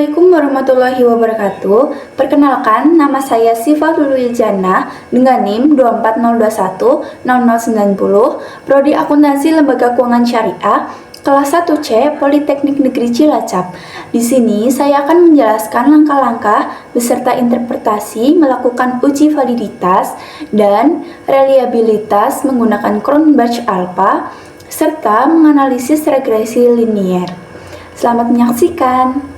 Assalamualaikum warahmatullahi wabarakatuh. Perkenalkan, nama saya Siva Luluiljana dengan NIM 240210090, Prodi Akuntansi Lembaga Keuangan Syariah, kelas 1C Politeknik Negeri Cilacap. Di sini saya akan menjelaskan langkah-langkah beserta interpretasi melakukan uji validitas dan reliabilitas menggunakan Cronbach-Alpha serta menganalisis regresi linier. Selamat menyaksikan.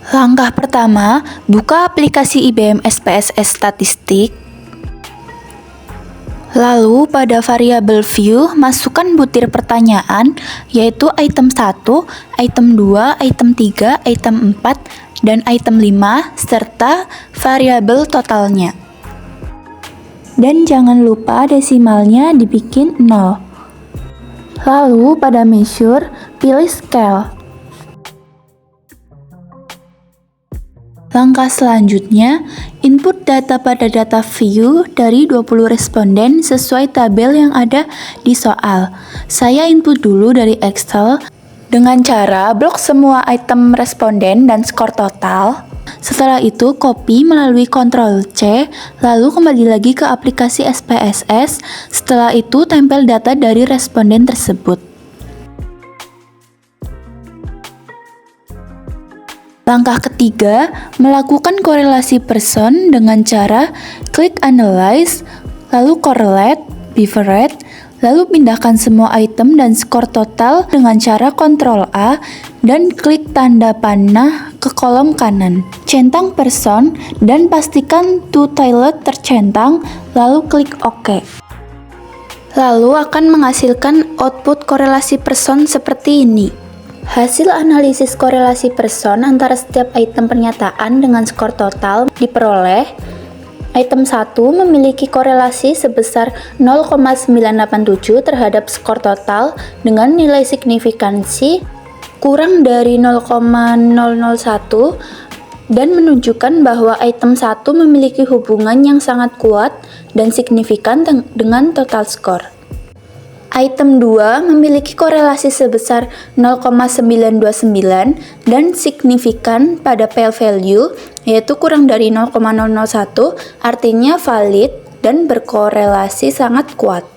Langkah pertama, buka aplikasi IBM SPSS Statistik. Lalu pada variabel view, masukkan butir pertanyaan, yaitu item 1, item 2, item 3, item 4, dan item 5, serta variabel totalnya. Dan jangan lupa desimalnya dibikin 0. Lalu pada measure, pilih scale. Langkah selanjutnya, input data pada data view dari 20 responden sesuai tabel yang ada di soal. Saya input dulu dari Excel dengan cara blok semua item responden dan skor total. Setelah itu, copy melalui Ctrl+C, lalu kembali lagi ke aplikasi SPSS. Setelah itu, tempel data dari responden tersebut. Langkah ketiga, melakukan korelasi person dengan cara klik Analyze, lalu Correlate, Pivot, lalu pindahkan semua item dan skor total dengan cara Ctrl+A dan klik tanda panah ke kolom kanan. Centang person dan pastikan to tilde tercentang, lalu klik OK. Lalu akan menghasilkan output korelasi person seperti ini. Hasil analisis korelasi person antara setiap item pernyataan dengan skor total diperoleh. Item 1 memiliki korelasi sebesar 0,987 terhadap skor total dengan nilai signifikansi kurang dari 0,001 dan menunjukkan bahwa item 1 memiliki hubungan yang sangat kuat dan signifikan dengan total skor. Item 2 memiliki korelasi sebesar 0,929 dan signifikan pada p-value, yaitu kurang dari 0,001, artinya valid dan berkorelasi sangat kuat.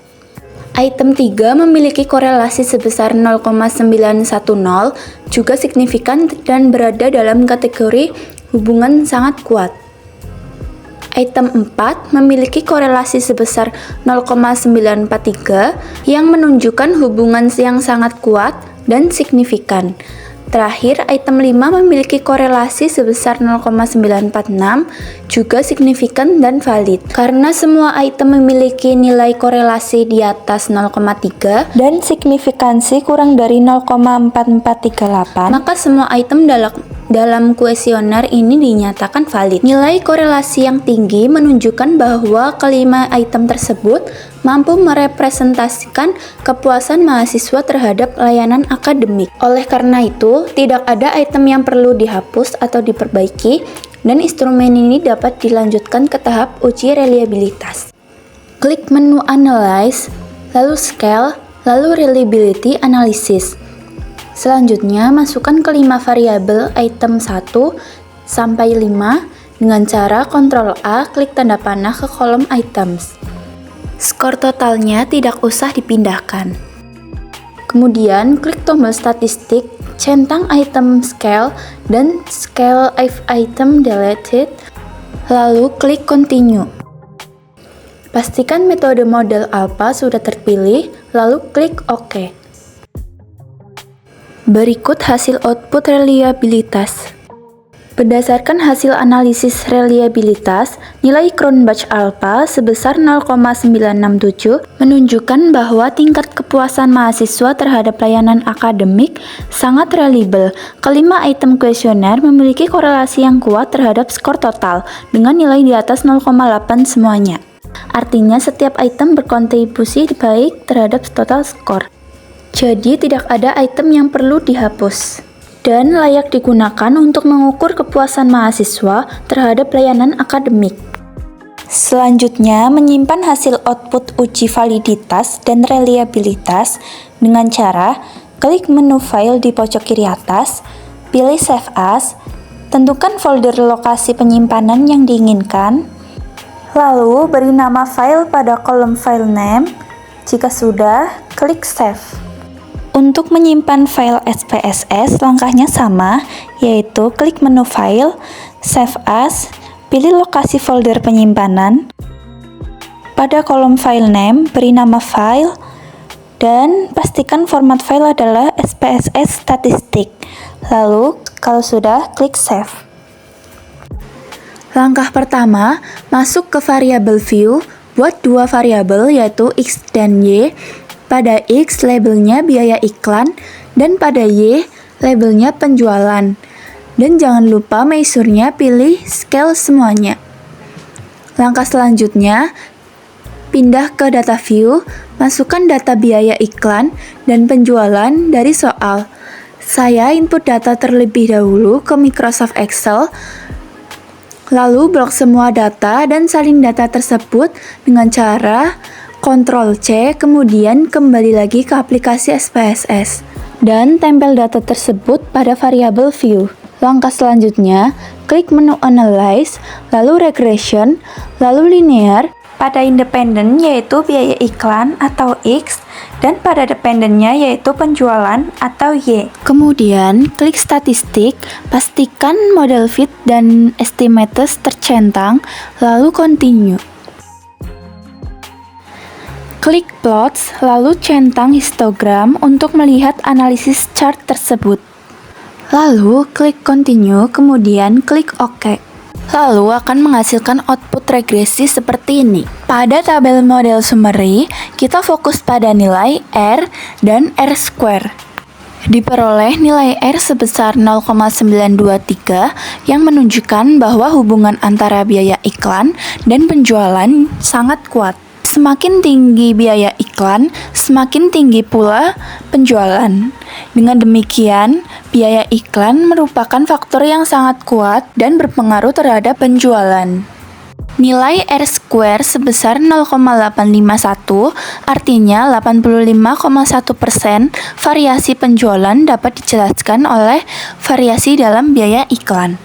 Item 3 memiliki korelasi sebesar 0,910, juga signifikan dan berada dalam kategori hubungan sangat kuat. Item 4 memiliki korelasi sebesar 0,943 yang menunjukkan hubungan yang sangat kuat dan signifikan. Terakhir, item 5 memiliki korelasi sebesar 0,946, juga signifikan dan valid. Karena semua item memiliki nilai korelasi di atas 0,3 dan signifikansi kurang dari 0,4438, maka semua item dalam kuesioner ini dinyatakan valid. Nilai korelasi yang tinggi menunjukkan bahwa kelima item tersebut mampu merepresentasikan kepuasan mahasiswa terhadap layanan akademik. Oleh karena itu, tidak ada item yang perlu dihapus atau diperbaiki, dan instrumen ini dapat dilanjutkan ke tahap uji reliabilitas. Klik menu Analyze, lalu Scale, lalu Reliability Analysis. Selanjutnya, masukkan kelima variabel item 1 sampai 5 dengan cara Ctrl+A, klik tanda panah ke kolom items. Skor totalnya tidak usah dipindahkan. Kemudian, klik tombol statistik, centang item scale, dan scale if item deleted, lalu klik continue. Pastikan metode model alpha sudah terpilih, lalu klik OK. Berikut hasil output reliabilitas. Berdasarkan hasil analisis reliabilitas, nilai Cronbach-Alpha sebesar 0,967 menunjukkan bahwa tingkat kepuasan mahasiswa terhadap layanan akademik sangat reliable. Kelima item kuesioner memiliki korelasi yang kuat terhadap skor total dengan nilai di atas 0,8 semuanya. Artinya setiap item berkontribusi baik terhadap total skor. Jadi tidak ada item yang perlu dihapus dan layak digunakan untuk mengukur kepuasan mahasiswa terhadap layanan akademik. Selanjutnya, menyimpan hasil output uji validitas dan reliabilitas dengan cara klik menu file di pojok kiri atas, pilih Save As, Tentukan folder lokasi penyimpanan yang diinginkan. Lalu beri nama file pada kolom file name. Jika sudah, klik save. Untuk menyimpan file SPSS, langkahnya sama, yaitu klik menu file, save as, pilih lokasi folder penyimpanan. Pada kolom file name, beri nama file, dan pastikan format file adalah SPSS statistik. Lalu, kalau sudah, klik save. Langkah pertama, masuk ke variabel view, buat dua variabel yaitu X dan Y. Pada X labelnya biaya iklan, dan pada Y labelnya penjualan. Dan jangan lupa measure-nya pilih scale semuanya. Langkah selanjutnya, pindah ke data view, masukkan data biaya iklan dan penjualan dari soal. Saya input data terlebih dahulu ke Microsoft Excel, lalu blok semua data dan salin data tersebut dengan cara Ctrl+C, kemudian kembali lagi ke aplikasi SPSS dan tempel data tersebut pada variabel view. Langkah selanjutnya, klik menu Analyze, lalu Regression, lalu Linear. Pada independen yaitu biaya iklan atau X, dan pada dependennya yaitu penjualan atau Y. Kemudian klik statistik, pastikan model fit dan estimates tercentang, lalu continue. Klik plots, lalu centang histogram untuk melihat analisis chart tersebut. Lalu klik continue, kemudian klik OK. Lalu akan menghasilkan output regresi seperti ini. Pada tabel model summary, kita fokus pada nilai R dan R square. Diperoleh nilai R sebesar 0,923 yang menunjukkan bahwa hubungan antara biaya iklan dan penjualan sangat kuat. Semakin tinggi biaya iklan, semakin tinggi pula penjualan. Dengan demikian, biaya iklan merupakan faktor yang sangat kuat dan berpengaruh terhadap penjualan. Nilai R square sebesar 0,851, artinya 85,1% variasi penjualan dapat dijelaskan oleh variasi dalam biaya iklan.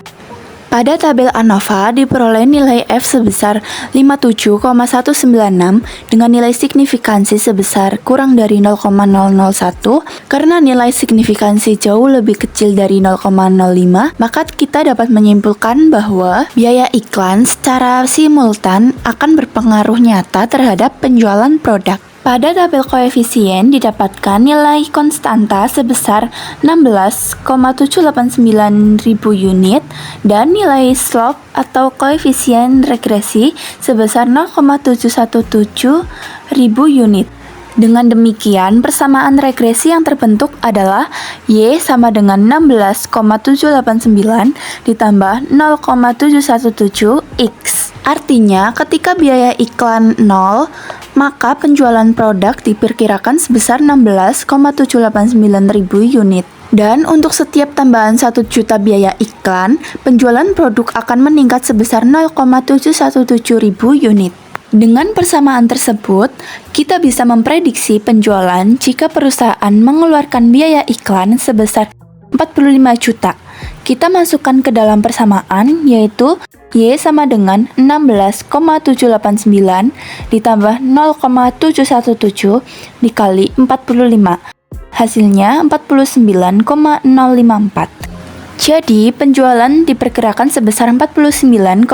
Pada tabel ANOVA diperoleh nilai F sebesar 57,196 dengan nilai signifikansi sebesar kurang dari 0,001. Karena nilai signifikansi jauh lebih kecil dari 0,05, maka kita dapat menyimpulkan bahwa biaya iklan secara simultan akan berpengaruh nyata terhadap penjualan produk. Pada tabel koefisien didapatkan nilai konstanta sebesar 16,789 ribu unit dan nilai slope atau koefisien regresi sebesar 0,717 ribu unit. Dengan demikian, persamaan regresi yang terbentuk adalah Y sama dengan 16,789 ditambah 0,717X. Artinya, ketika biaya iklan 0, maka penjualan produk diperkirakan sebesar 16,789 ribu unit. Dan untuk setiap tambahan 1 juta biaya iklan, penjualan produk akan meningkat sebesar 0,717 ribu unit. Dengan persamaan tersebut, kita bisa memprediksi penjualan jika perusahaan mengeluarkan biaya iklan sebesar 45 juta. Kita masukkan ke dalam persamaan, yaitu Y sama dengan 16,789 ditambah 0,717 dikali 45. Hasilnya 49,054. Jadi, penjualan diperkirakan sebesar 49,054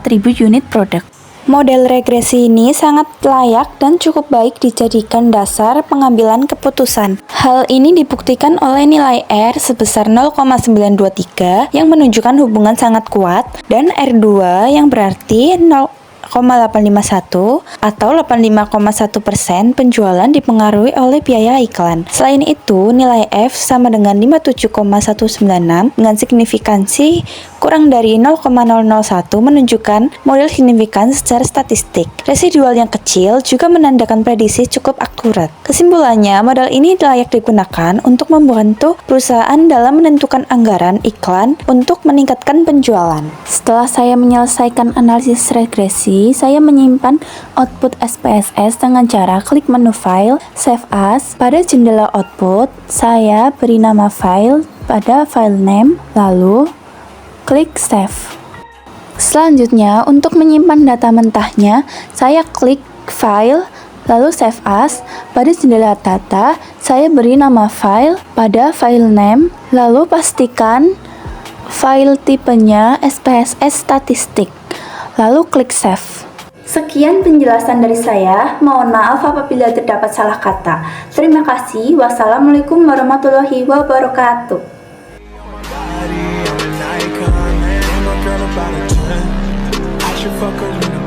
ribu unit produk. Model regresi ini sangat layak dan cukup baik dijadikan dasar pengambilan keputusan. Hal ini dibuktikan oleh nilai R sebesar 0,923 yang menunjukkan hubungan sangat kuat dan R2 yang berarti 0,851 atau 85,1% penjualan dipengaruhi oleh biaya iklan. Selain itu, nilai F sama dengan 57,196 dengan signifikansi kurang dari 0,001 menunjukkan model signifikan secara statistik. Residual yang kecil juga menandakan prediksi cukup akurat. Kesimpulannya, model ini layak digunakan untuk membantu perusahaan dalam menentukan anggaran iklan untuk meningkatkan penjualan. Setelah saya menyelesaikan analisis regresi, saya menyimpan output SPSS dengan cara klik menu File, Save As. Pada jendela output, saya beri nama file pada file name, lalu klik Save. Selanjutnya, untuk menyimpan data mentahnya, saya klik File, lalu Save As. Pada jendela data, saya beri nama file pada file name, lalu pastikan file tipenya SPSS statistik, lalu klik Save. Sekian penjelasan dari saya. Mohon maaf apabila terdapat salah kata. Terima kasih. Wassalamualaikum warahmatullahi wabarakatuh. I should fuck her, you know.